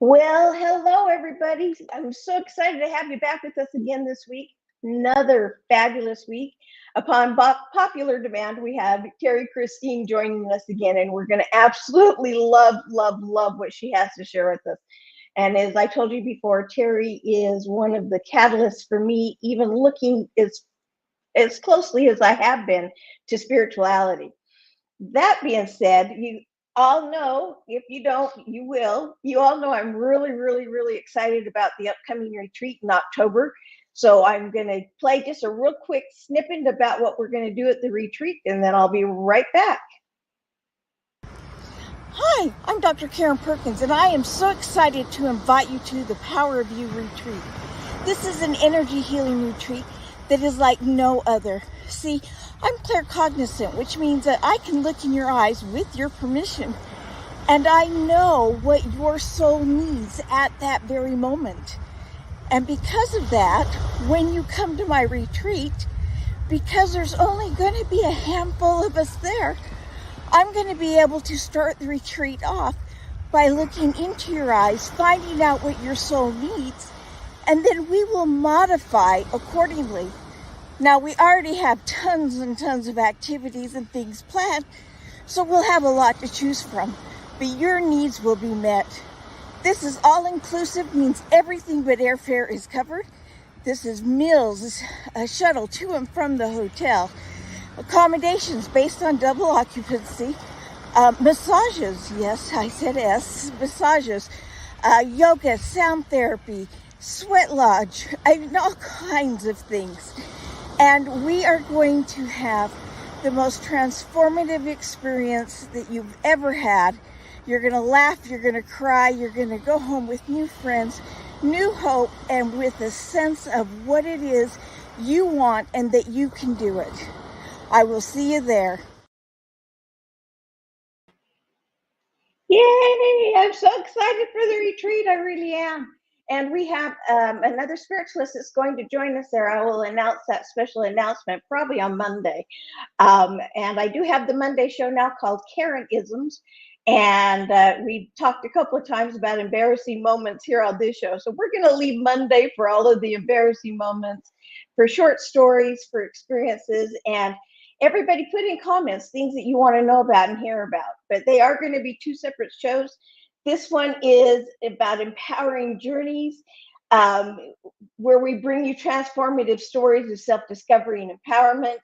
Well, hello, everybody. I'm so excited to have you back with us again this week. Another fabulous week. Upon popular demand, we have Terry Christine joining us again, and we're going to absolutely love what she has to share with us. And as I told you before, Terry is one of the catalysts for me, even looking as closely as I have been to spirituality. That being said, you all know, if you don't, you will. You all know I'm really excited about the upcoming retreat in October. So I'm going to play just a real quick snippet about what we're going to do at the retreat, and then I'll be right back. Hi, I'm Dr. Karen Perkins, and I am so excited to invite you to the Power of You retreat. This is an energy healing retreat that is like no other. See, I'm claircognizant, which means that I can look in your eyes with your permission, and I know what your soul needs at that very moment. And because of that, when you come to my retreat, because there's only going to be a handful of us there, I'm going to be able to start the retreat off by looking into your eyes, finding out what your soul needs, and then we will modify accordingly. Now, we already have tons and tons of activities and things planned, so we'll have a lot to choose from, but your needs will be met. This is all-inclusive, means everything but airfare is covered. This is meals, a shuttle to and from the hotel, accommodations based on double occupancy, massages, yes, I said S, massages, yoga, sound therapy, sweat lodge, all kinds of things. And we are going to have the most transformative experience that you've ever had. You're going to laugh, you're going to cry, you're going to go home with new friends, new hope, and with a sense of what it is you want and that you can do it. I will see you there. Yay! I'm so excited for the retreat. I really am. And we have another spiritualist that's going to join us there. I will announce that special announcement probably on Monday. And I do have the Monday show now called Karen-isms. And we talked a couple of times about embarrassing moments here on this show. So we're going to leave Monday for all of the embarrassing moments, for short stories, for experiences, and everybody put in comments things that you want to know about and hear about. But they are going to be two separate shows. This one is about empowering journeys, um, where we bring you transformative stories of self-discovery and empowerment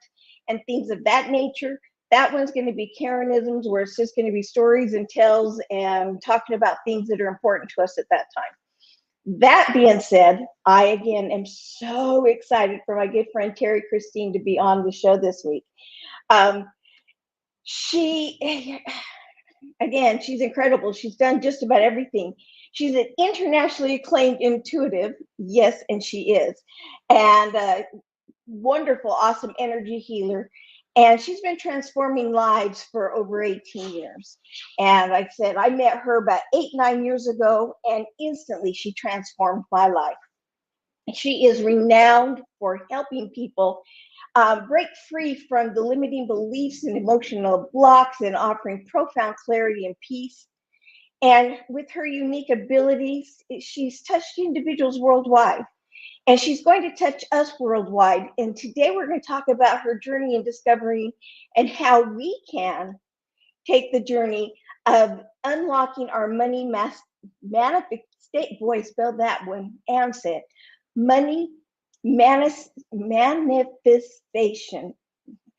and things of that nature. That one's going to be Karen-isms, where it's just going to be stories and tales and talking about things that are important to us at that time. That being said, I again am so excited for my good friend Terry Christine to be on the show this week. She, again, she's incredible. She's done just about everything. She's an internationally acclaimed intuitive, yes, and she is, and a wonderful, awesome energy healer. And she's been transforming lives for over 18 years. And like I said, I met her about 8, 9 years ago, and instantly she transformed my life. She is renowned for helping people break free from the limiting beliefs and emotional blocks and offering profound clarity and peace. And with her unique abilities, she's touched individuals worldwide. And she's going to touch us worldwide. And today we're going to talk about her journey in discovering and how we can take the journey of unlocking our money manifestation. Boy, spell that one and say it. Money manifestation.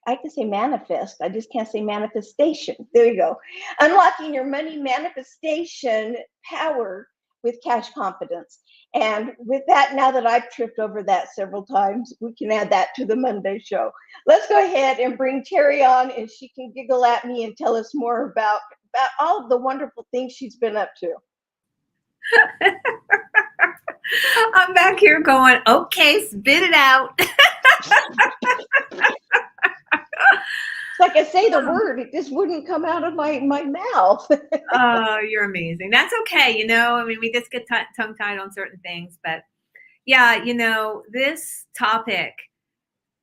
I can say manifest. I just can't say manifestation. There you go. Unlocking your money manifestation power with cash confidence. And with that, now that I've tripped over that several times, we can add that to the Monday show. Let's go ahead and bring Terry on, and she can giggle at me and tell us more about all of the wonderful things she's been up to. I'm back here going, okay, spit it out. It's like I say the word, it just wouldn't come out of my mouth. Oh, you're amazing. That's okay. I mean, we just get tongue tied on certain things. But yeah, this topic,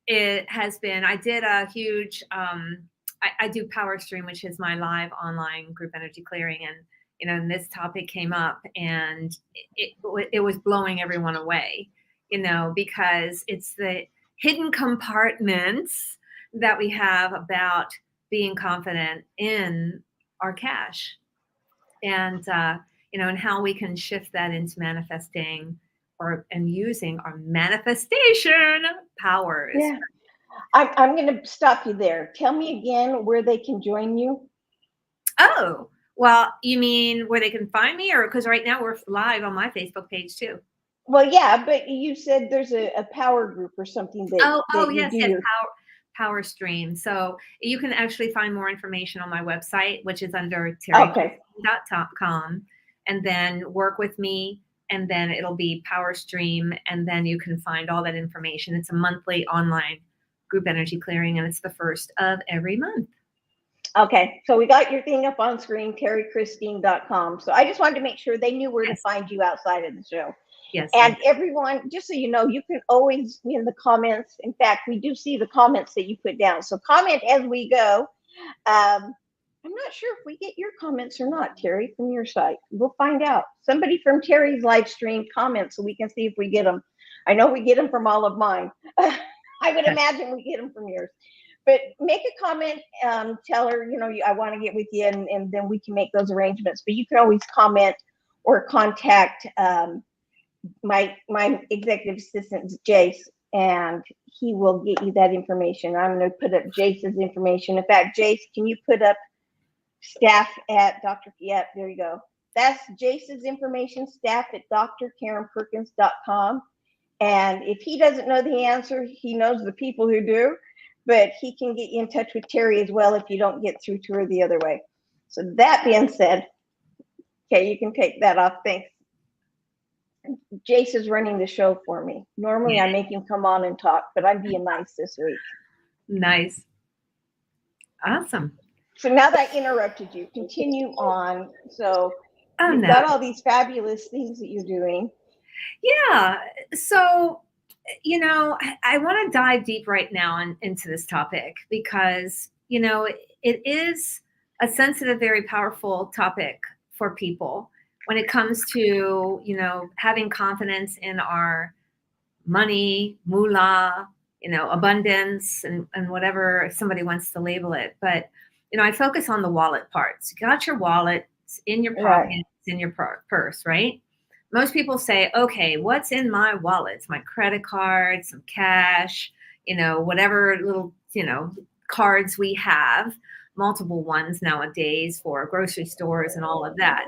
it has been, I did a huge, I do Power Stream, which is my live online group energy clearing. And and this topic came up, and it was blowing everyone away, because it's the hidden compartments that we have about being confident in our cash, and and how we can shift that into manifesting and using our manifestation powers. Yeah. I'm going to stop you there. Tell me again where they can join you. Oh, well, you mean where they can find me, or because right now we're live on my Facebook page too? Well, yeah, but you said there's a power group or something that Yes, you do. Power Stream. So you can actually find more information on my website, which is under Okay. terry.com, and then work with me, and then it'll be Power Stream, and then you can find all that information. It's a monthly online group energy clearing, and it's the first of every month. Okay, so we got your thing up on screen, terrychristine.com. So I just wanted to make sure they knew where to find you outside of the show. Yes. And everyone, just so you know, you can always in the comments. In fact, we do see the comments that you put down. So comment as we go. I'm not sure if we get your comments or not, Terry, from your site. We'll find out. Somebody from Terry's live stream comments so we can see if we get them. I know we get them from all of mine. I would imagine we get them from yours. But make a comment, tell her, I want to get with you, and then we can make those arrangements. But you can always comment or contact my executive assistant, Jace, and he will get you that information. I'm going to put up Jace's information. In fact, Jace, can you put up staff at Dr. Yep, there you go. That's Jace's information, staff at drkarenperkins.com. And if he doesn't know the answer, he knows the people who do. But he can get you in touch with Terry as well if you don't get through to her the other way. So that being said, okay, you can take that off. Thanks. Jace is running the show for me. Normally I make him come on and talk, but I'm being nice this week. Nice. Awesome. So now that I interrupted you, continue on. So you've got all these fabulous things that you're doing. Yeah. So I want to dive deep right now into this topic because, it is a sensitive, very powerful topic for people when it comes to, having confidence in our money, moolah, abundance, and whatever somebody wants to label it. But, I focus on the wallet parts. You got your wallet, it's in your pocket, right. It's in your purse, right? Most people say, okay, what's in my wallet? It's my credit card, some cash, whatever little, cards we have, multiple ones nowadays for grocery stores and all of that.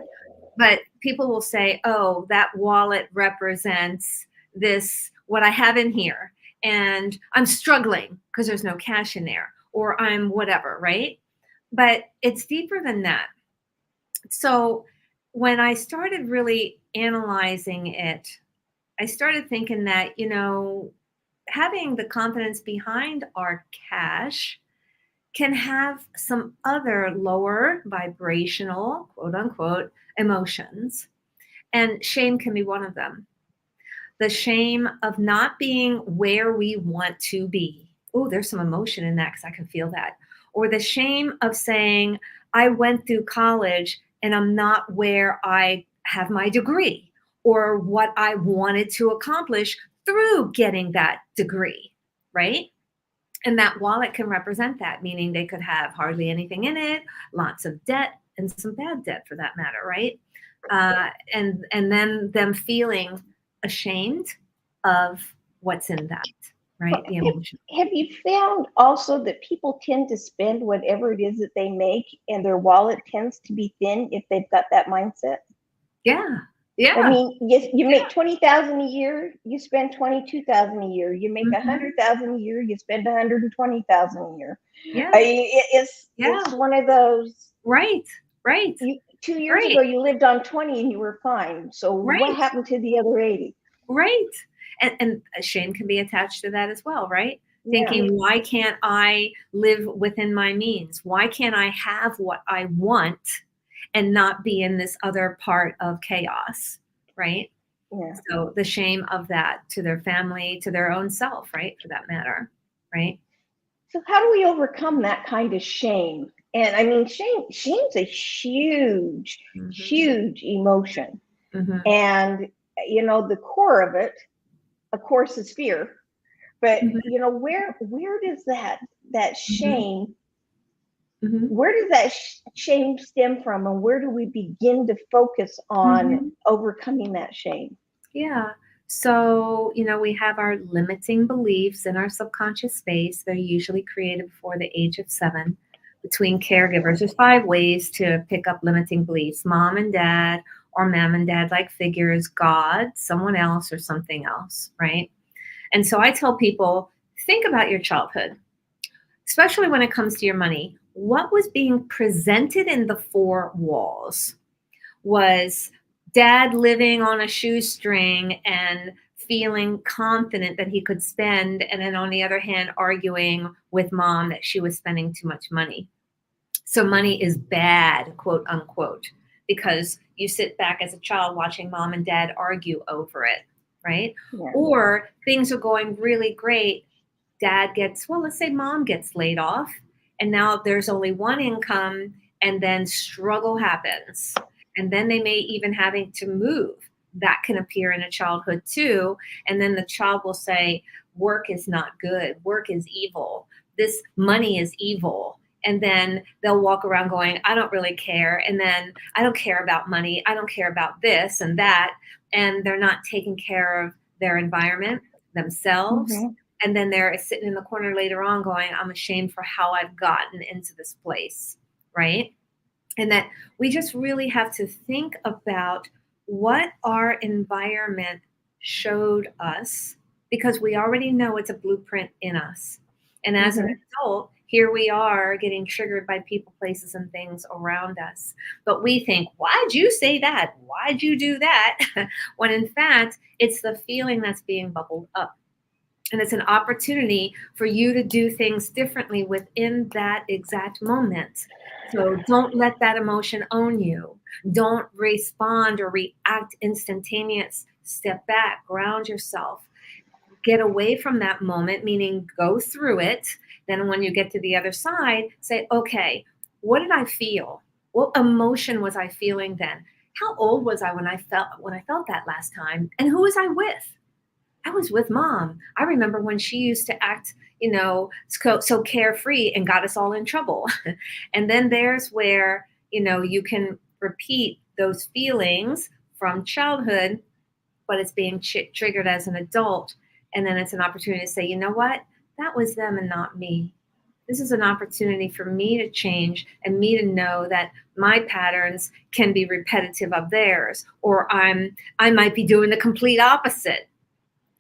But people will say, oh, that wallet represents this, what I have in here. And I'm struggling because there's no cash in there, or I'm whatever, right? But it's deeper than that. So when I started really analyzing it, I started thinking that, having the confidence behind our cash can have some other lower vibrational, quote unquote, emotions. And shame can be one of them. The shame of not being where we want to be. Oh, there's some emotion in that because I can feel that. Or the shame of saying, I went through college and I'm not where I have my degree or what I wanted to accomplish through getting that degree, right? And that wallet can represent that, meaning they could have hardly anything in it, lots of debt, and some bad debt for that matter, right? And then them feeling ashamed of what's in that, right? The emotion. Have you found also that people tend to spend whatever it is that they make and their wallet tends to be thin if they've got that mindset? Yeah. Yeah. I mean, yes, you make $20,000 a year, you spend $22,000 a year. You make $100,000 a year, you spend $120,000 a year. Yeah. It's one of those. Right. 2 years ago, you lived on 20 and you were fine. So what happened to the other 80? Right. And shame can be attached to that as well, right? Yeah. Thinking, why can't I live within my means? Why can't I have what I want and not be in this other part of chaos, right? Yeah. So the shame of that to their family, to their own self, right? For that matter, right? So how do we overcome that kind of shame? And I mean, shame's a huge, huge emotion. And, you know, the core of it, of course, is fear. But, you know, where does that shame, where does that shame stem from? And where do we begin to focus on overcoming that shame? Yeah. So, you know, we have our limiting beliefs in our subconscious space. They're usually created before the age of 7 between caregivers. There's 5 ways to pick up limiting beliefs: mom and dad, or mom and dad like figures, God, someone else, or something else, right? And so I tell people, think about your childhood, especially when it comes to your money. What was being presented in the 4 walls? Was dad living on a shoestring and feeling confident that he could spend, and then on the other hand arguing with mom that she was spending too much money? So money is bad, quote unquote, because you sit back as a child watching mom and dad argue over it, right? Yeah. Or things are going really great. Dad gets, well, let's say mom gets laid off, and now there's only one income, and then struggle happens. And then they may even having to move. That can appear in a childhood too. And then the child will say, work is not good. Work is evil. This money is evil. And then they'll walk around going, I don't really care. And then I don't care about money. I don't care about this and that. And they're not taking care of their environment, themselves. And then they're sitting in the corner later on going, I'm ashamed for how I've gotten into this place, right? And that we just really have to think about what our environment showed us, because we already know it's a blueprint in us. And as an adult, here we are getting triggered by people, places, and things around us. But we think, why'd you say that? Why'd you do that? When in fact, it's the feeling that's being bubbled up. And it's an opportunity for you to do things differently within that exact moment. So don't let that emotion own you. Don't respond or react instantaneous. Step back, ground yourself, get away from that moment, meaning go through it. Then when you get to the other side, say, okay, what did I feel? What emotion was I feeling then? How old was I when I felt that last time? And who was I with? I was with mom. I remember when she used to act, you know, so carefree and got us all in trouble. And then there's where, you know, you can repeat those feelings from childhood, but it's being triggered as an adult. And then it's an opportunity to say, you know what? That was them and not me. This is an opportunity for me to change and me to know that my patterns can be repetitive of theirs, or I might be doing the complete opposite.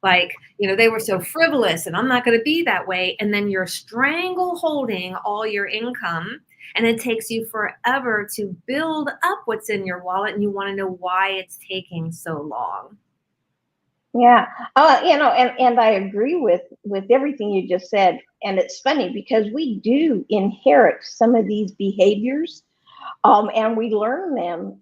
Like, you know, they were so frivolous and I'm not going to be that way. And then you're strangle holding all your income, and it takes you forever to build up what's in your wallet. And you want to know why it's taking so long. Yeah. You know, and I agree with everything you just said. And it's funny because we do inherit some of these behaviors, and we learn them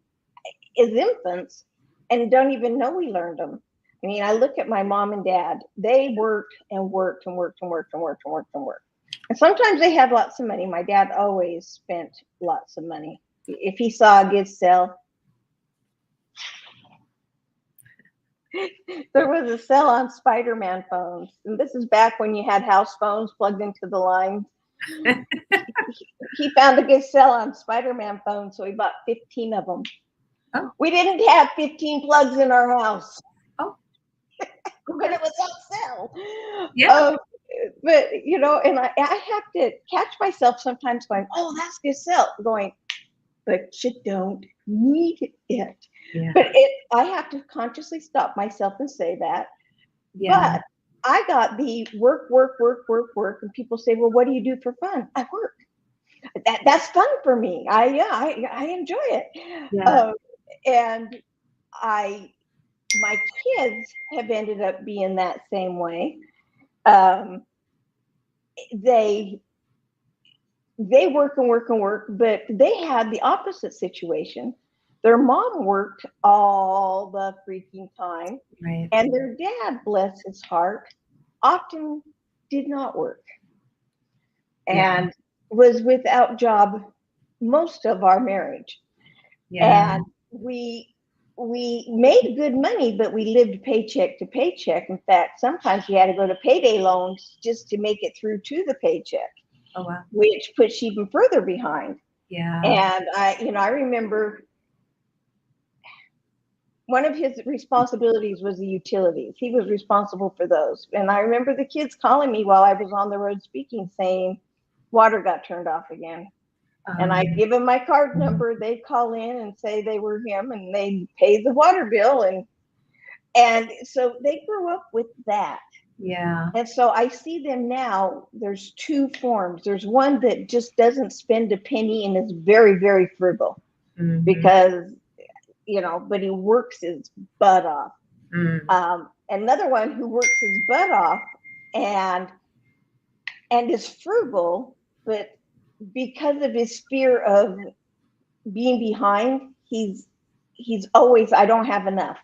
as infants and don't even know we learned them. I mean, I look at my mom and dad. They worked and worked and worked and worked and worked and worked and worked. And sometimes they had lots of money. My dad always spent lots of money. If he saw a good sale, there was a sale on Spider-Man phones. And this is back when you had house phones plugged into the lines. He found a good sale on Spider-Man phones, so he bought 15 of them. Oh. We didn't have 15 plugs in our house. But it was on sale. Yeah. But, you know, and I have to catch myself sometimes going, oh, that's good sale. Going, but you don't need it. Yeah. But I have to consciously stop myself and say that. Yeah. But I got the work. And people say, well, what do you do for fun? I work. That's fun for me. I enjoy it. Yeah. And my kids have ended up being that same way. They work and work and work, but they had the opposite situation. Their mom worked all the freaking time, right? And their dad, bless his heart, often did not work and was without job most of our marriage. Yeah. And we made good money, but we lived paycheck to paycheck. In fact, sometimes we had to go to payday loans just to make it through to the paycheck, Oh wow. which puts you even further behind. Yeah. And I remember one of his responsibilities was the utilities. He was responsible for those. And I remember the kids calling me while I was on the road speaking saying, water got turned off again. And I give them my card number. They call in and say they were him, and they pay the water bill. And so they grew up with that. Yeah. And so I see them now. There's two forms. There's one that just doesn't spend a penny and is very, very frugal Mhm. because, but he works his butt off. Mm. Another one who works his butt off and is frugal, but because of his fear of being behind, he's always, I don't have enough.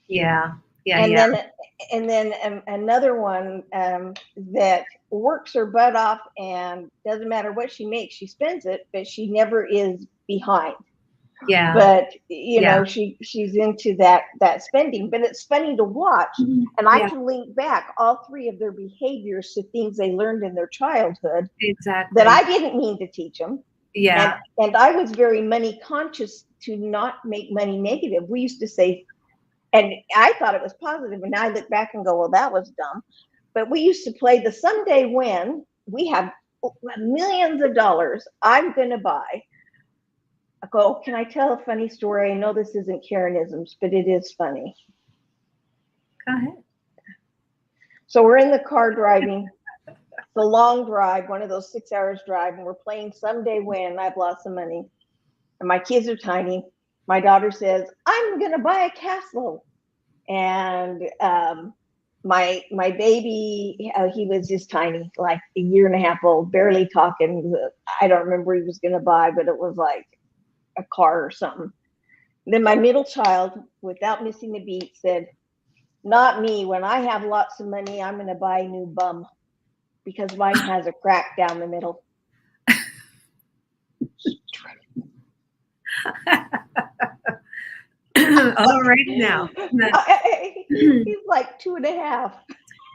Yeah. Yeah. And Yeah. then another one that works her butt off and doesn't matter what she makes, she spends it, but she never is behind. Yeah. But Yeah. she's into that spending. But it's funny to watch, and I Yeah. can link back all three of their behaviors to things they learned in their childhood Exactly. that I didn't mean to teach them. Yeah. And I was very money conscious to not make money negative. We used to say, and I thought it was positive, and now I look back and go, well, that was dumb. But we used to play the someday when we have millions of dollars, I'm going to buy. I go, can I tell a funny story? I know this isn't Karenisms, but it is funny. Go ahead. So we're in the car driving. It's a long drive, one of those 6 hours drive, and we're playing someday when I've lost some money. And my kids are tiny. My daughter says, I'm going to buy a castle. And my baby, he was just tiny, like a year and a half old, barely talking. I don't remember what he was going to buy, but it was like a car or something. Then my middle child, without missing a beat, said, not me. When I have lots of money, I'm going to buy a new bum because mine has a crack down the middle. All right now. He's like 2.5.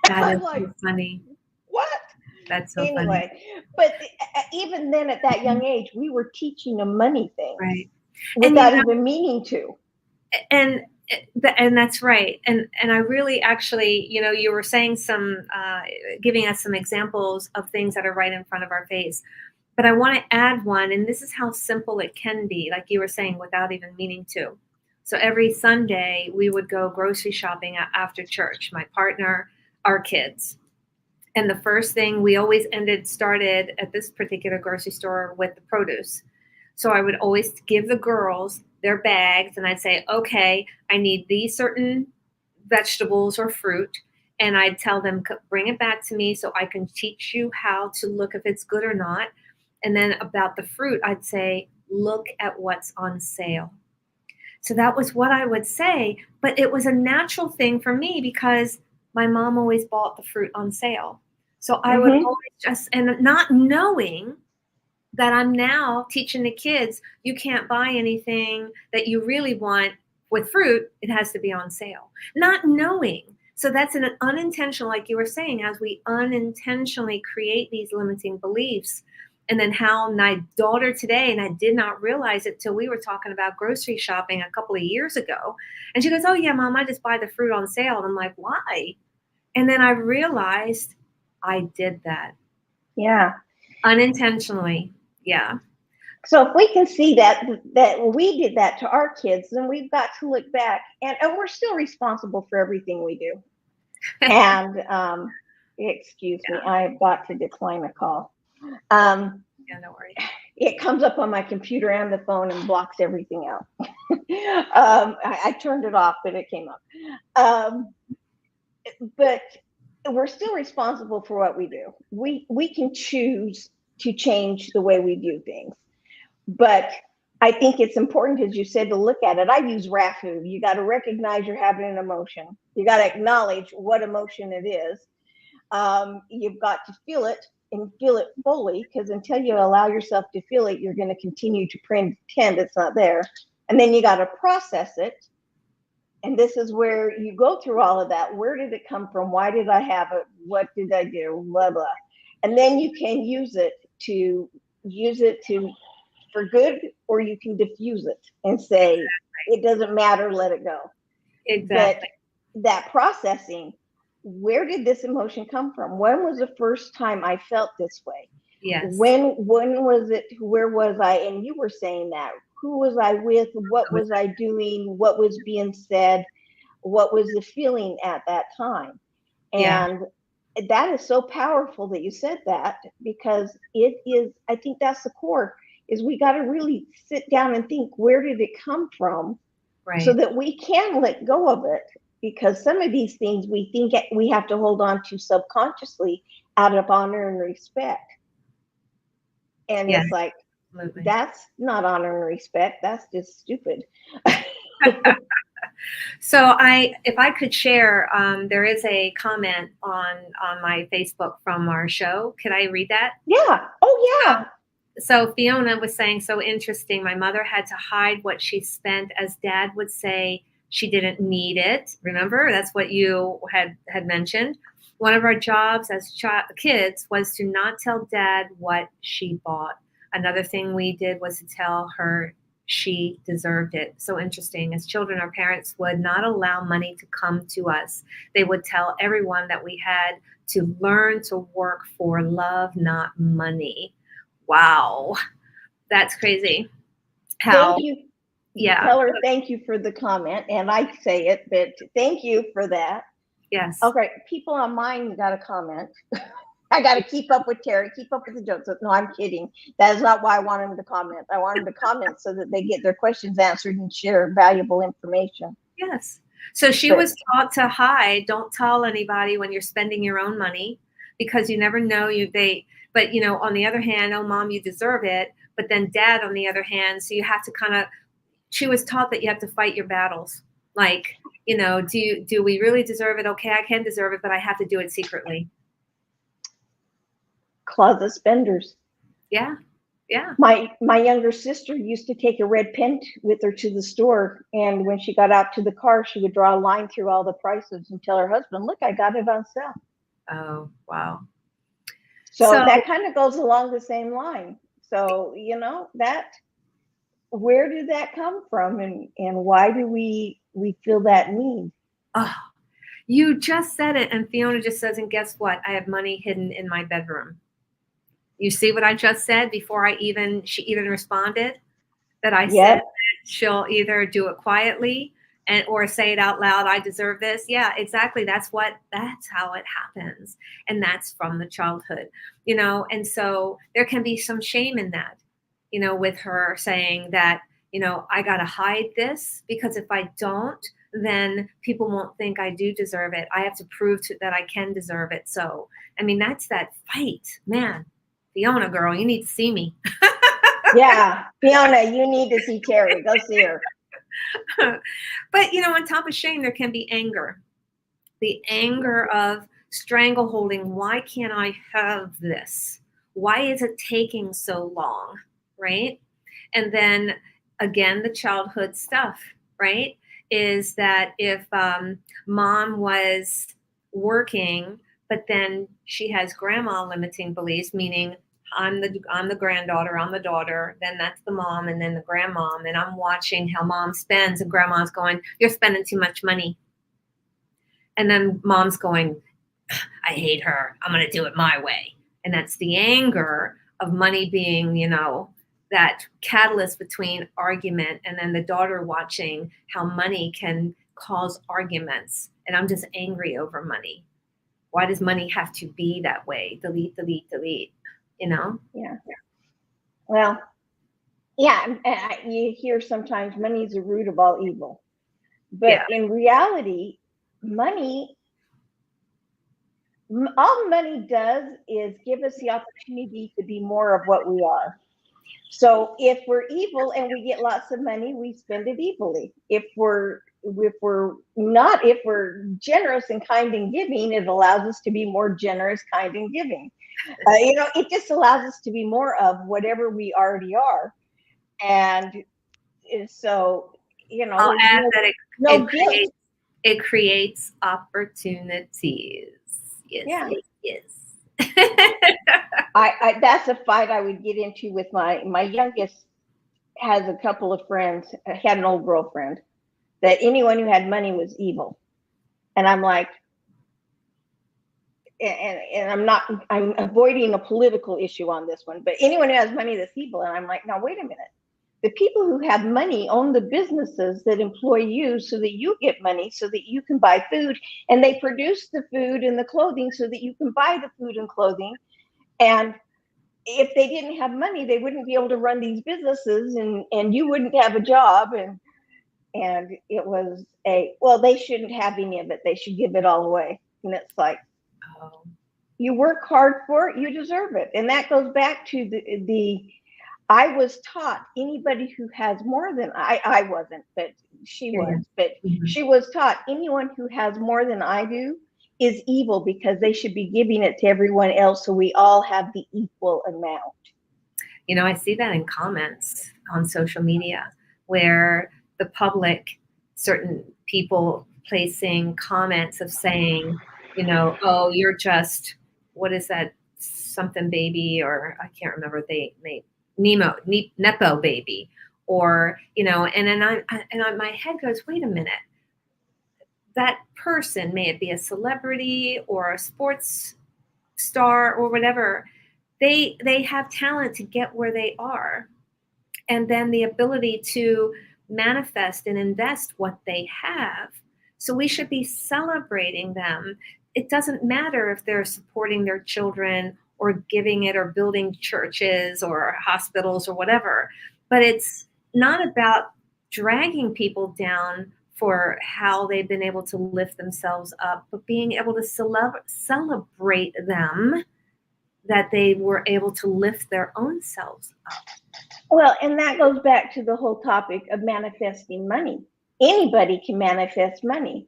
That is like, so funny. What? That's so anyway, funny. But even then, at that young age, we were teaching them money things, Right. without even meaning to. And that's right. And I really actually, you were saying giving us some examples of things that are right in front of our face. But I want to add one, and this is how simple it can be, like you were saying, without even meaning to. So every Sunday, we would go grocery shopping after church, my partner, our kids. And the first thing we always started at this particular grocery store with the produce. So I would always give the girls their bags and I'd say, okay, I need these certain vegetables or fruit. And I'd tell them, bring it back to me so I can teach you how to look if it's good or not. And then about the fruit, I'd say, look at what's on sale. So that was what I would say. But it was a natural thing for me because my mom always bought the fruit on sale. So I would always and not knowing that I'm now teaching the kids, you can't buy anything that you really want with fruit. It has to be on sale. Not knowing. So that's an unintentional, like you were saying, as we unintentionally create these limiting beliefs. And then how my daughter today, and I did not realize it till we were talking about grocery shopping a couple of years ago. And she goes, oh yeah, Mom, I just buy the fruit on sale. And I'm like, why? And then I realized I did that. Yeah. Unintentionally. Yeah. So if we can see that we did that to our kids, then we've got to look back, and we're still responsible for everything we do. And excuse me, I've got to decline a call. Yeah, no worries. It comes up on my computer and the phone and blocks everything out. I turned it off, but it came up. But we're still responsible for what we do. We can choose to change the way we view things. But I think it's important, as you said, to look at it. I use RAFU. You got to recognize you're having an emotion. You got to acknowledge what emotion it is. You've got to feel it. and feel it fully, because until you allow yourself to feel it, you're going to continue to pretend it's not there. And then you got to process it. And this is where you go through all of that. Where did it come from? Why did I have it? What did I do? Blah, blah. And then you can use it to for good, or you can diffuse it and say, it doesn't matter, let it go. Exactly. But that processing, where did this emotion come from? When was the first time I felt this way? Yes. When was it? Where was I? And you were saying that. Who was I with? What was I doing? What was being said? What was the feeling at that time? And that is so powerful that you said that, because it is, I think that's the core, is we got to really sit down and think, where did it come from? Right. So that we can let go of it, because some of these things we think we have to hold on to subconsciously out of honor and respect. And it's like, absolutely. That's not honor and respect. That's just stupid. So if I could share, there is a comment on my Facebook from our show. Could I read that? Yeah. Oh, yeah. So Fiona was saying, so interesting. My mother had to hide what she spent, as Dad would say she didn't need it. Remember, that's what you had mentioned. One of our jobs as kids was to not tell Dad what she bought. Another thing we did was to tell her she deserved it. So interesting. As children, our parents would not allow money to come to us. They would tell everyone that we had to learn to work for love, not money. Wow. That's crazy. How? Thank you. Yeah. Tell her thank you for the comment. And I say it, but thank you for that. Yes. Okay. People on mine got a comment. I got to keep up with Terry, keep up with the jokes. No, I'm kidding. That is not why I want them to comment. I want them to comment so that they get their questions answered and share valuable information. Yes. So she was taught to hide. Don't tell anybody when you're spending your own money, because you never know but you know, on the other hand, oh, Mom, you deserve it. But then Dad, on the other hand, so you have to she was taught that you have to fight your battles. Like, you know, do we really deserve it? Okay, I can deserve it, but I have to do it secretly. Closet spenders. Yeah. Yeah. My younger sister used to take a red pen with her to the store, and when she got out to the car, she would draw a line through all the prices and tell her husband, look, I got it on sale. Oh, wow. So that kind of goes along the same line. So, you know, where did that come from, and why do we feel that need? Oh, you just said it, and Fiona just says, and guess what? I have money hidden in my bedroom. You see what I just said before she even responded? That I said that she'll either do it quietly or say it out loud, I deserve this. Yeah, exactly. That's how it happens. And that's from the childhood, you know, and so there can be some shame in that, you know, with her saying that, you know, I got to hide this, because if I don't, then people won't think I do deserve it. I have to prove that I can deserve it. So, I mean, that's that fight, man. Fiona, girl, you need to see me. Yeah, Fiona, you need to see Terry. Go see her. But, you know, on top of shame, there can be anger. The anger of strangleholding. Why can't I have this? Why is it taking so long? Right? And then, again, the childhood stuff, right? Is that if Mom was working, but then she has grandma limiting beliefs, meaning I'm the granddaughter, I'm the daughter, then that's the mom, and then the grandmom, and I'm watching how Mom spends, and grandma's going, you're spending too much money. And then Mom's going, I hate her, I'm going to do it my way. And that's the anger of money being, you know, that catalyst between argument, and then the daughter watching how money can cause arguments. And I'm just angry over money. Why does money have to be that way? Delete, delete, delete, you know? Yeah. Well, yeah, you hear sometimes money is the root of all evil. But in reality, all money does is give us the opportunity to be more of what we are. So if we're evil and we get lots of money, we spend it evilly. If we're generous and kind and giving, it allows us to be more generous, kind, and giving. It just allows us to be more of whatever we already are. And so, I'll there's add no, that no guilt. it creates opportunities. Yes, Yeah. yes, yes. That's a fight I would get into with my youngest. Has a couple of friends, had an old girlfriend, that anyone who had money was evil. And I'm like, and I'm avoiding a political issue on this one, but anyone who has money that's evil. And I'm like, now wait a minute. The people who have money own the businesses that employ you so that you get money so that you can buy food, and they produce the food and the clothing so that you can buy the food and clothing. And if they didn't have money, they wouldn't be able to run these businesses, and you wouldn't have a job. And it was they shouldn't have any of it. They should give it all away. And it's like, Oh, you work hard for it, you deserve it. And that goes back to the I was taught anybody who has more than I wasn't, but she yeah, was, but mhm. she was taught anyone who has more than I do is evil because they should be giving it to everyone else so we all have the equal amount. I see that in comments on social media where the public, certain people placing comments of saying, oh, you're just, what is that, something baby, or I can't remember, they Nepo baby, or, and then my head goes, wait a minute, that person, may it be a celebrity or a sports star or whatever, they have talent to get where they are, and then the ability to manifest and invest what they have. So we should be celebrating them. It doesn't matter if they're supporting their children or giving it or building churches or hospitals or whatever, but it's not about dragging people down for how they've been able to lift themselves up, but being able to celebrate them, that they were able to lift their own selves up. Well, and that goes back to the whole topic of manifesting money. Anybody can manifest money.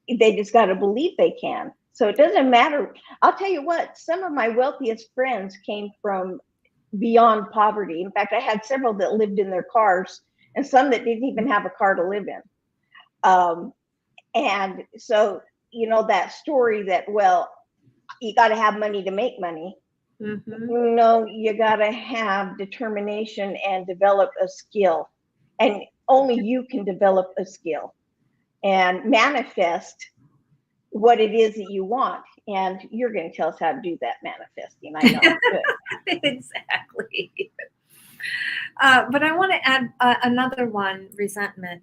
They just got to believe they can. So it doesn't matter. I'll tell you what, some of my wealthiest friends came from beyond poverty. In fact, I had several that lived in their cars and some that didn't even have a car to live in. And so, that story that, well, you got to have money to make money. Mm-hmm. No, you got to have determination and develop a skill. And only you can develop a skill and manifest what it is that you want. And you're going to tell us how to do that manifesting. I know. Exactly. But I want to add another one, resentment.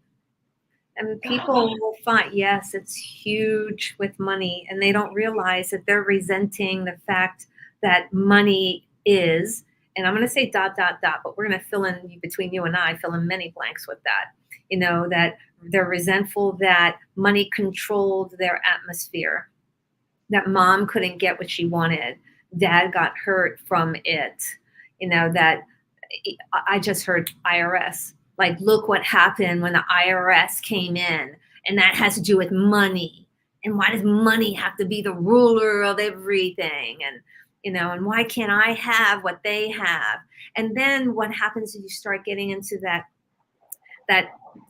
And people will find, yes, it's huge with money, and they don't realize that they're resenting the fact that money is, and I'm going to say ... but we're going to fill in, between you and I, fill in many blanks with that. That they're resentful that money controlled their atmosphere, that mom couldn't get what she wanted, dad got hurt from it, that I just heard IRS. Like, look what happened when the IRS came in, and that has to do with money. And why does money have to be the ruler of everything? And, and why can't I have what they have? And then what happens is you start getting into that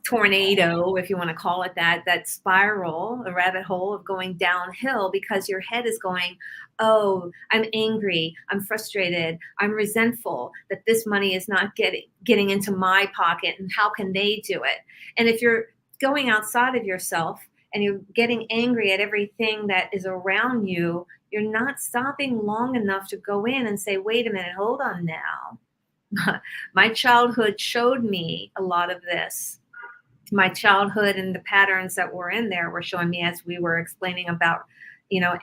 tornado, if you want to call it that spiral, a rabbit hole of going downhill, because your head is going, oh, I'm angry, I'm frustrated, I'm resentful that this money is not getting into my pocket, and how can they do it? And if you're going outside of yourself and you're getting angry at everything that is around you, you're not stopping long enough to go in and say, wait a minute, hold on now. My childhood showed me a lot of this. My childhood and the patterns that were in there were showing me, as we were explaining about,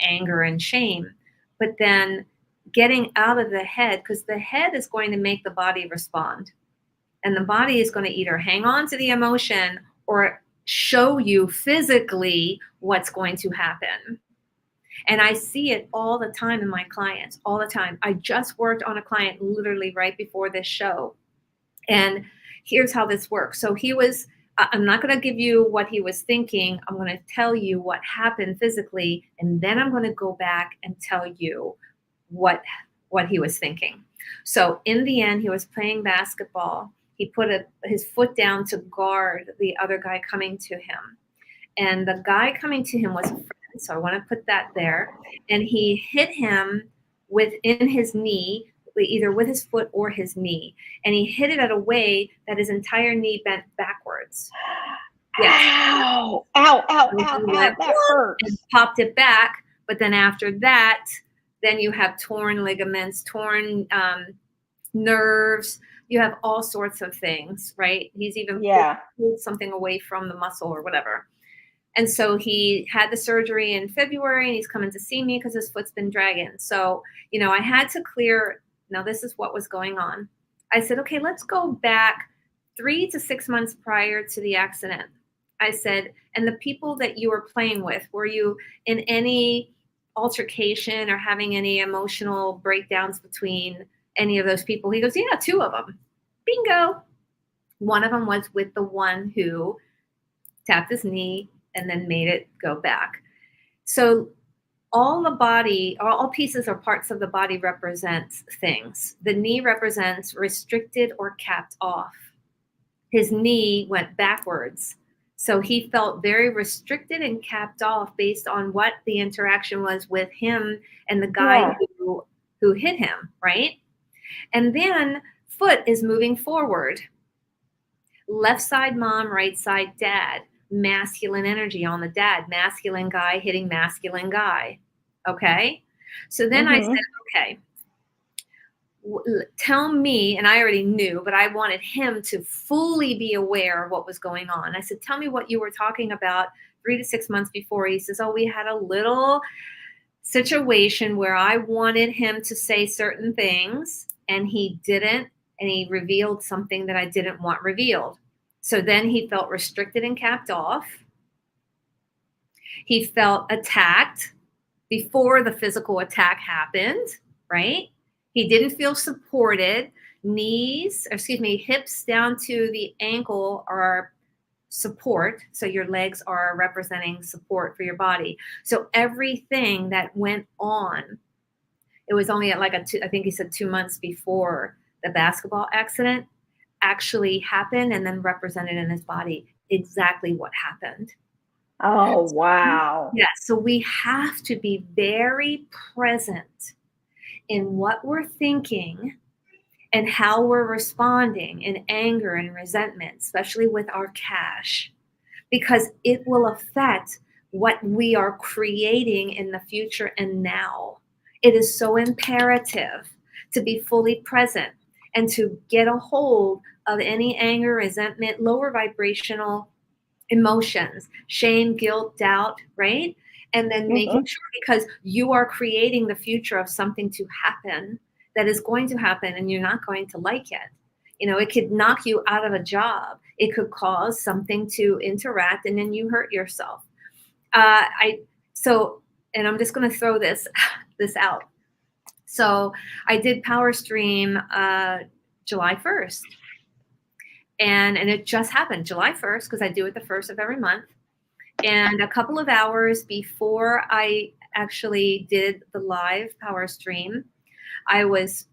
anger and shame. But then getting out of the head, because the head is going to make the body respond. And the body is going to either hang on to the emotion or show you physically what's going to happen. And I see it all the time in my clients, all the time. I just worked on a client literally right before this show. And here's how this works. So I'm not going to give you what he was thinking. I'm going to tell you what happened physically. And then I'm going to go back and tell you what he was thinking. So in the end, he was playing basketball. He put his foot down to guard the other guy coming to him. And the guy coming to him was a friend. So I want to put that there. And he hit him within his knee, either with his foot or his knee. And he hit it at a way that his entire knee bent backwards. Yes. Ow, ow, ow, ow, ow, that hurts. And popped it back. But then after that, then you have torn ligaments, torn nerves. You have all sorts of things, right? He's even pulled something away from the muscle or whatever. And so he had the surgery in February, and he's coming to see me because his foot's been dragging. So, I had to clear. Now, this is what was going on. I said, okay, let's go back 3 to 6 months prior to the accident. I said, and the people that you were playing with, were you in any altercation or having any emotional breakdowns between any of those people? He goes, yeah, 2 of them. Bingo. One of them was with the one who tapped his knee and then made it go back. So all the body, all pieces or parts of the body represents things. The knee represents restricted or capped off. His knee went backwards. So he felt very restricted and capped off based on what the interaction was with him and the guy who hit him, right? And then foot is moving forward. Left side mom, right side dad. Masculine energy on the dad. Masculine guy hitting masculine guy. Okay? So then I said, okay, tell me, and I already knew, but I wanted him to fully be aware of what was going on. I said, tell me what you were talking about 3 to 6 months before. He says, oh, we had a little situation where I wanted him to say certain things, and he didn't, and he revealed something that I didn't want revealed. So then he felt restricted and capped off. He felt attacked before the physical attack happened, right? He didn't feel supported. Hips down to the ankle are support. So your legs are representing support for your body. So everything that went on, it was only at I think he said 2 months before the basketball accident, actually happened and then represented in his body exactly what happened. Oh, wow. Yeah. So we have to be very present in what we're thinking and how we're responding in anger and resentment, especially with our cash, because it will affect what we are creating in the future and now. It is so imperative to be fully present and to get a hold of any anger, resentment, lower vibrational emotions, shame, guilt, doubt, right? And then making sure, because you are creating the future of something to happen that is going to happen and you're not going to like it. It could knock you out of a job. It could cause something to interact and then you hurt yourself. And I'm just going to throw this out. So I did Power Stream July 1st. And it just happened July 1st, because I do it the 1st of every month. And a couple of hours before I actually did the live Power Stream, I was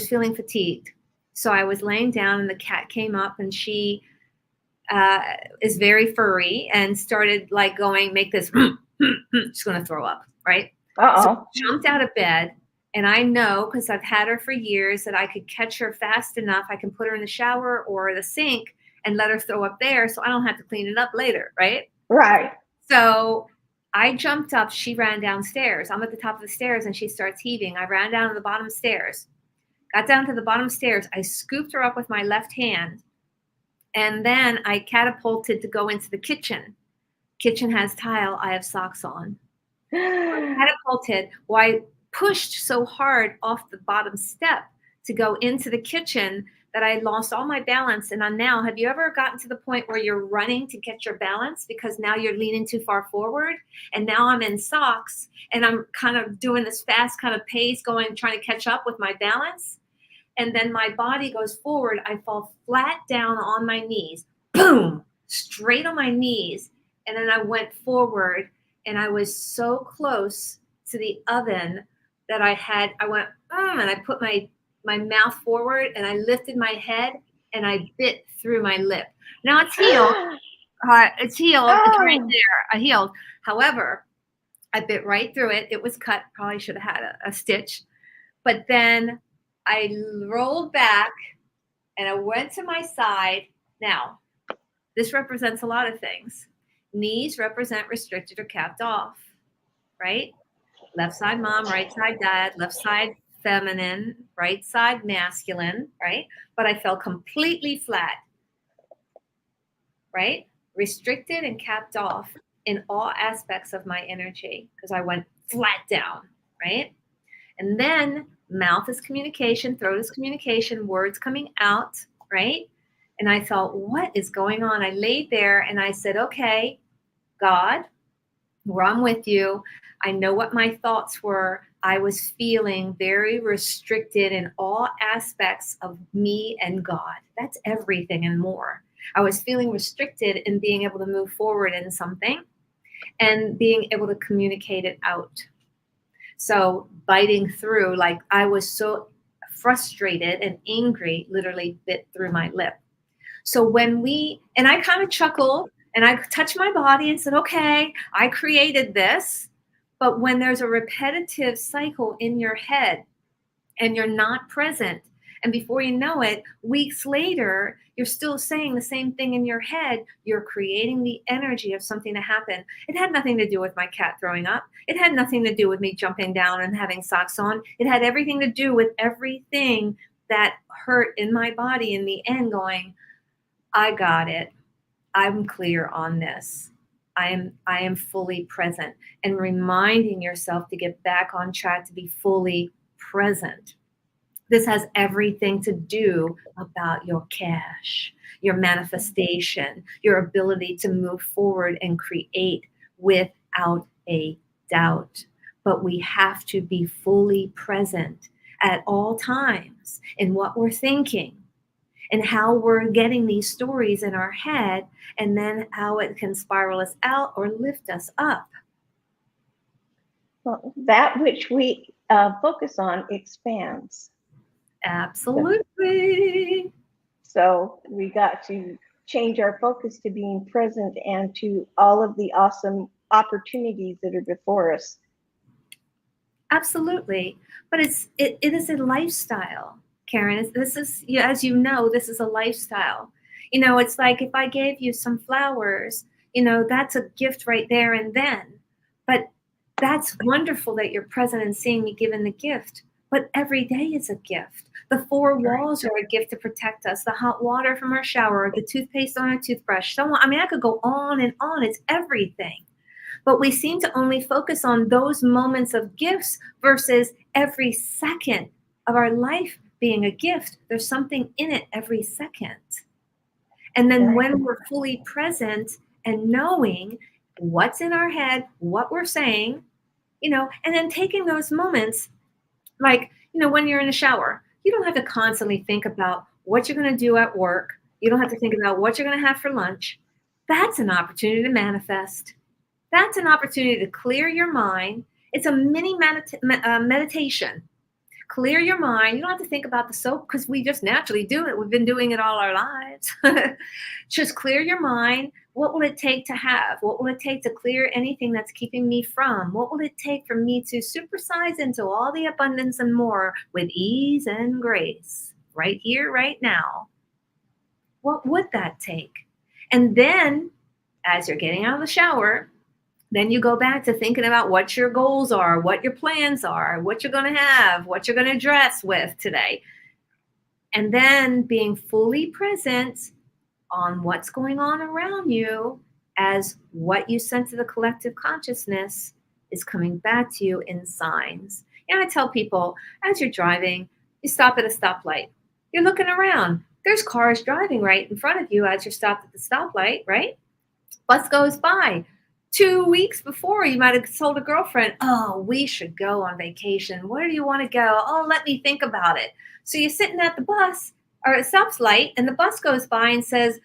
feeling fatigued. So I was laying down and the cat came up, and she is very furry and started make this, she's going to throw up, right? Uh-oh. So I jumped out of bed. And I know, because I've had her for years, that I could catch her fast enough. I can put her in the shower or the sink and let her throw up there so I don't have to clean it up later, right? Right. So I jumped up. She ran downstairs. I'm at the top of the stairs and she starts heaving. I ran down to the bottom stairs. Got down to the bottom stairs. I scooped her up with my left hand. And then I catapulted to go into the kitchen. Kitchen has tile. I have socks on. I catapulted. I pushed so hard off the bottom step to go into the kitchen that I lost all my balance. And now, have you ever gotten to the point where you're running to get your balance because now you're leaning too far forward? And now I'm in socks and I'm kind of doing this fast kind of pace trying to catch up with my balance. And then my body goes forward. I fall flat down on my knees, boom, straight on my knees. And then I went forward and I was so close to the oven that I went, and I put my mouth forward and I lifted my head and I bit through my lip. Now it's healed. It's healed. It's right Oh, there. I healed. However, I bit right through it. It was cut. Probably should have had a stitch. But then I rolled back and I went to my side. Now, this represents a lot of things. Knees represent restricted or capped off, right? Left side mom, right side dad, left side feminine, right side masculine, right? But I fell completely flat, right? Restricted and capped off in all aspects of my energy because I went flat down, right? And then mouth is communication, throat is communication, words coming out, right? And I thought, what is going on? I laid there and I said, okay, God, where I'm with you, I know what my thoughts were. I was feeling very restricted in all aspects of me and God. That's everything and more. I was feeling restricted in being able to move forward in something and being able to communicate it out. So biting through, like I was so frustrated and angry, literally bit through my lip. So and I kind of chuckled and I touched my body and said, okay, I created this. But when there's a repetitive cycle in your head and you're not present, and before you know it, weeks later, you're still saying the same thing in your head, you're creating the energy of something to happen. It had nothing to do with my cat throwing up. It had nothing to do with me jumping down and having socks on. It had everything to do with everything that hurt in my body in the end going, I got it. I'm clear on this. I am fully present, and reminding yourself to get back on track to be fully present. This has everything to do about your cash, your manifestation, your ability to move forward and create without a doubt. But we have to be fully present at all times in what we're thinking and how we're getting these stories in our head, and then how it can spiral us out or lift us up. well, that which we focus on expands. Absolutely. So we got to change our focus to being present and to all of the awesome opportunities that are before us. Absolutely. But it is a lifestyle, Karen. This is, as you know, this is a lifestyle. It's like if I gave you some flowers, that's a gift right there and then. But that's wonderful that you're present and seeing me given the gift. But every day is a gift. The four walls are a gift to protect us. The hot water from our shower, the toothpaste on our toothbrush. So on. I could go on and on. It's everything. But we seem to only focus on those moments of gifts versus every second of our life being a gift. There's something in it every second. And then when we're fully present and knowing what's in our head, what we're saying, and then taking those moments, like, when you're in the shower, you don't have to constantly think about what you're going to do at work. You don't have to think about what you're going to have for lunch. That's an opportunity to manifest. That's an opportunity to clear your mind. It's a mini meditation. Clear your mind. You don't have to think about the soap because we just naturally do it. We've been doing it all our lives. Just clear your mind. What will it take to have? What will it take to clear anything that's keeping me from? What will it take for me to supersize into all the abundance and more with ease and grace right here, right now? What would that take? And then as you're getting out of the shower, then you go back to thinking about what your goals are, what your plans are, what you're going to have, what you're going to dress with today. And then being fully present on what's going on around you as what you sent to the collective consciousness is coming back to you in signs. I tell people, as you're driving, you stop at a stoplight. You're looking around. There's cars driving right in front of you as you're stopped at the stoplight, right? Bus goes by. 2 weeks before, you might have told a girlfriend, oh, we should go on vacation. Where do you want to go? Oh, let me think about it. So you're sitting at the bus or a stoplight and the bus goes by and says,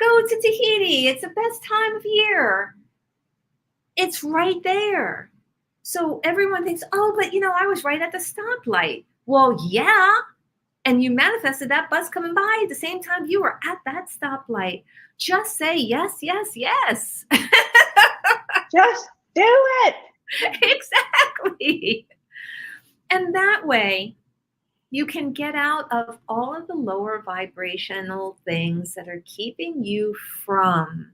go to Tahiti. It's the best time of year. It's right there. So everyone thinks, oh, but I was right at the stoplight. Well, yeah. And you manifested that bus coming by at the same time you were at that stoplight. Just say yes, yes, yes. Just do it. Exactly. And that way, you can get out of all of the lower vibrational things that are keeping you from,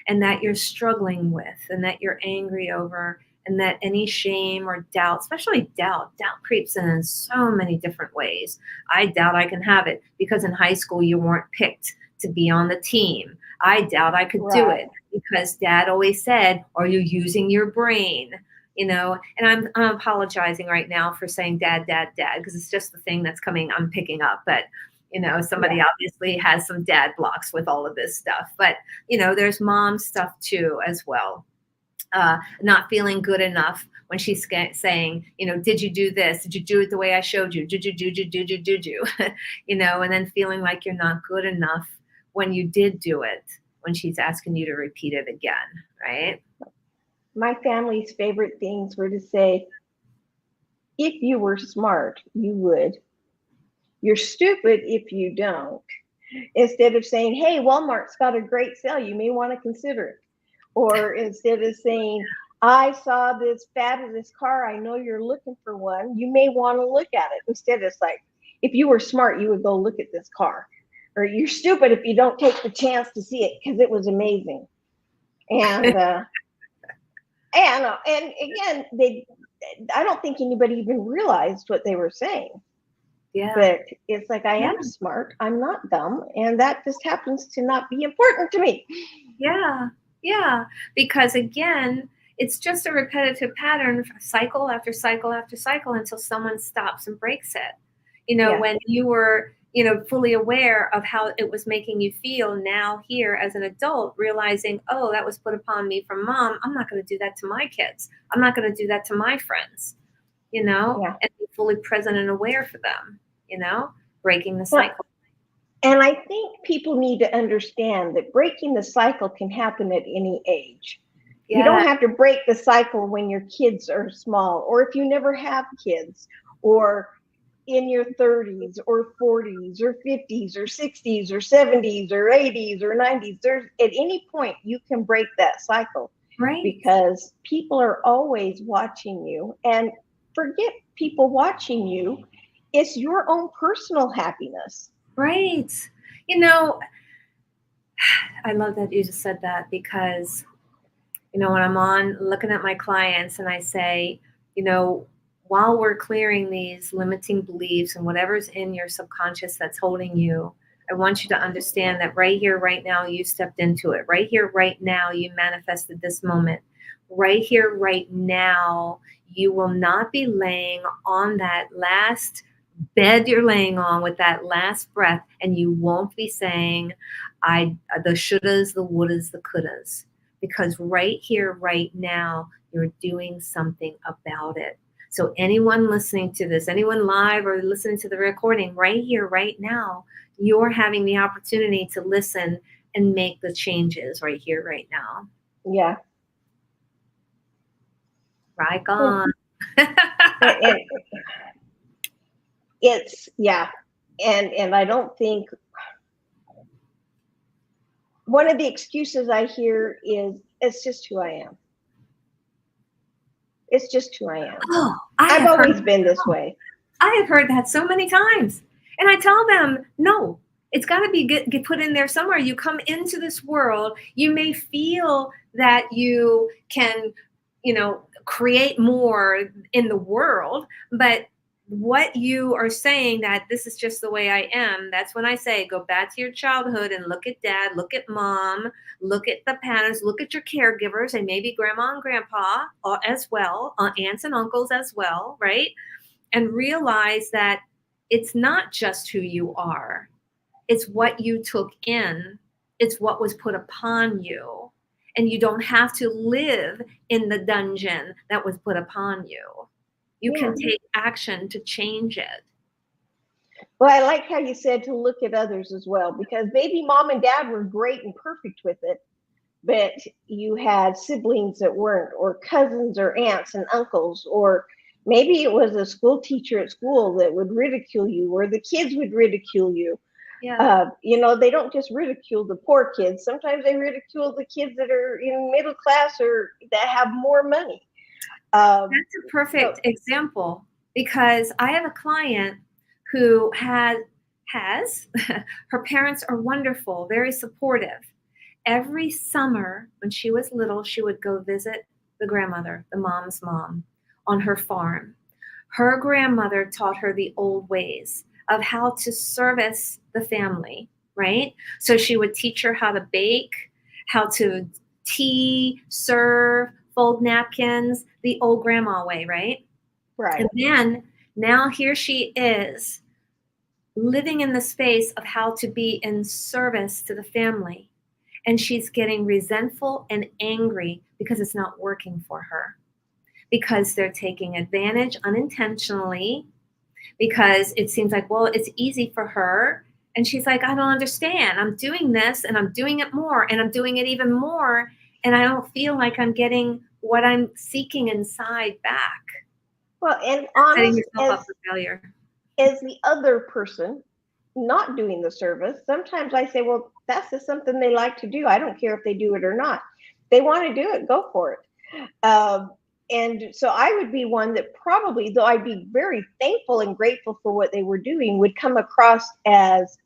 and that you're struggling with, and that you're angry over, and that any shame or doubt, especially doubt creeps in so many different ways. I doubt I can have it because in high school you weren't picked to be on the team. I doubt I could do it because dad always said, are you using your brain? And I'm apologizing right now for saying dad, because it's just the thing that's coming, I'm picking up. But, somebody obviously has some dad blocks with all of this stuff. But, there's mom stuff too, as well. Not feeling good enough when she's saying, did you do this? Did you do it the way I showed you? Did you? And then feeling like you're not good enough when you did do it, when she's asking you to repeat it again, right? My family's favorite things were to say, if you were smart, you would. You're stupid if you don't. Instead of saying, hey, Walmart's got a great sale, you may want to consider it. Or instead of saying, I saw this fabulous car, I know you're looking for one, you may want to look at it. Instead, it's like, if you were smart, you would go look at this car. Or you're stupid if you don't take the chance to see it because it was amazing. And and again, I don't think anybody even realized what they were saying. Yeah. But it's like, I am smart, I'm not dumb, and that just happens to not be important to me. Yeah. Because again, it's just a repetitive pattern, cycle after cycle after cycle, until someone stops and breaks it. When you were, fully aware of how it was making you feel, now here as an adult, realizing, oh, that was put upon me from mom. I'm not going to do that to my kids. I'm not going to do that to my friends, and be fully present and aware for them, breaking the cycle. And I think people need to understand that breaking the cycle can happen at any age. Yeah. You don't have to break the cycle when your kids are small, or if you never have kids, or in your 30s or 40s or 50s or 60s or 70s or 80s or 90s. There's at any point you can break that cycle, right? Because people are always watching you. And forget people watching you. It's your own personal happiness. Right. I love that you just said that, because, when I'm on looking at my clients and I say, while we're clearing these limiting beliefs and whatever's in your subconscious that's holding you, I want you to understand that right here, right now, you stepped into it. Right here, right now, you manifested this moment. Right here, right now, you will not be laying on that last bed you're laying on with that last breath, and you won't be saying, the shouldas, the wouldas, the couldas, because right here, right now, you're doing something about it. So anyone listening to this, anyone live or listening to the recording, right here, right now, you're having the opportunity to listen and make the changes right here, right now. Yeah. Right on. It's, yeah. And I don't think, one of the excuses I hear is, it's just who I am. It's just who I am. Oh, I've always been this way. I have heard that so many times. And I tell them, no, it's got to be get put in there somewhere. You come into this world, you may feel that you can, create more in the world, but what you are saying, that this is just the way I am, that's when I say, go back to your childhood and look at dad, look at mom, look at the patterns, look at your caregivers, and maybe grandma and grandpa as well, aunts and uncles as well, right? And realize that it's not just who you are. It's what you took in. It's what was put upon you. And you don't have to live in the dungeon that was put upon you. You can take action to change it. Well, I like how you said to look at others as well, because maybe mom and dad were great and perfect with it, but you had siblings that weren't, or cousins or aunts and uncles, or maybe it was a school teacher at school that would ridicule you, or the kids would ridicule you. Yeah. They don't just ridicule the poor kids. Sometimes they ridicule the kids that are in middle class or that have more money. That's a perfect example, because I have a client who has her parents are wonderful, very supportive. Every summer when she was little, she would go visit the grandmother, the mom's mom, on her farm. Her grandmother taught her the old ways of how to service the family, right? So she would teach her how to bake, how to tea, serve, fold napkins, the old grandma way, right? Right. And then now here she is living in the space of how to be in service to the family. And she's getting resentful and angry because it's not working for her, because they're taking advantage unintentionally, because it seems like, well, it's easy for her. And she's like, I don't understand. I'm doing this and I'm doing it more and I'm doing it even more. And I don't feel like I'm getting what I'm seeking inside back. Well, and Setting honest yourself up for failure. as the other person not doing the service, sometimes I say, well, that's just something they like to do. I don't care if they do it or not. They want to do it, go for it. And so I would be one that probably, though I'd be very thankful and grateful for what they were doing, would come across as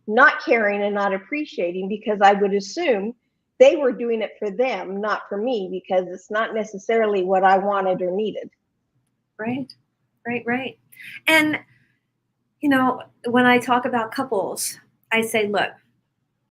not caring and not appreciating, because I would assume they were doing it for them, not for me, because it's not necessarily what I wanted or needed. Right. And, when I talk about couples, I say, look,